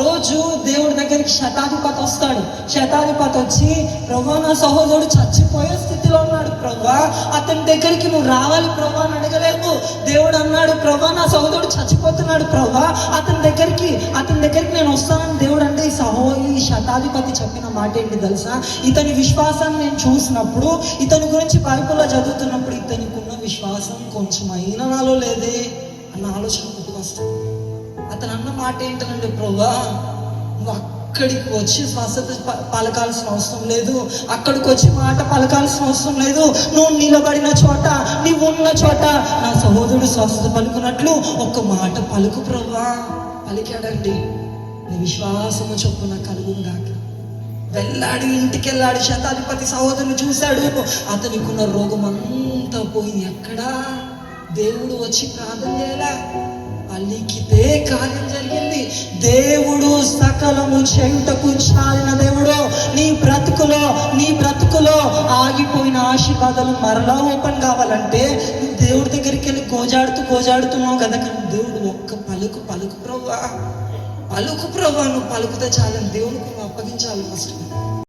రోజు దేవుడి దగ్గరికి శతాధిపతి వస్తాడు. శతాధిపతి వచ్చి, ప్రభువా నా సహోదరుడు చచ్చిపోయే స్థితిలో ఉన్నాడు ప్రభువా, అతని దగ్గరికి నువ్వు రావాలి ప్రభువా అని అడగలేవు. దేవుడు అన్నాడు, ప్రభువా నా సహోదరుడు చచ్చిపోతున్నాడు ప్రభువా, అతని దగ్గరికి నేను వస్తానని దేవుడు అంటే, ఈ శతాధిపతి చెప్పిన మాట ఏంటి తెలుసా? ఇతని విశ్వాసాన్ని నేను చూసినప్పుడు, ఇతని గురించి బైబిల్లో చదువుతున్నప్పుడు, ఇతనికి ఉన్న విశ్వాసం కొంచెం అయినా నాలో లేదే అన్న ఆలోచన పుట్టుకొస్తుంది. అతను అన్న మాట ఏంటంటే, ప్రభువా నువ్వు అక్కడికి వచ్చి స్వస్థత పలకాల్సిన అవసరం లేదు, అక్కడికి వచ్చి మాట పలకాల్సిన అవసరం లేదు, నువ్వు నిలబడిన చోట, నీవు ఉన్న చోట నా సహోదరుడు స్వస్థత పలుకున్నట్లు ఒక్క మాట పలుకు ప్రభువా. పలికాడండి. నీ విశ్వాసము చొప్పున కలుగుగాక. వెళ్ళాడు, ఇంటికి వెళ్ళాడు. శతాధిపతి సహోదరుని చూశాడు. అతనికి ఉన్న రోగం అంతా పోయింది. ఎక్కడా దేవుడు వచ్చి ప్రార్థన చేయాలా, పలికితే కార్యం జరిగింది. దేవుడు సకలము చేయుటకు చాలిన దేవుడు. నీ బ్రతుకులో ఆగిపోయిన ఆశీర్వాదాలు మరలా ఓపెన్ కావాలంటే నువ్వు దేవుడి దగ్గరికి వెళ్ళి గోజాడుతున్నావు కదా. కానీ దేవుడు ఒక్క పలుకు ప్రభువా, నువ్వు పలుకుతే చాలని దేవునికి నువ్వు అప్పగించాలి ఫస్ట్.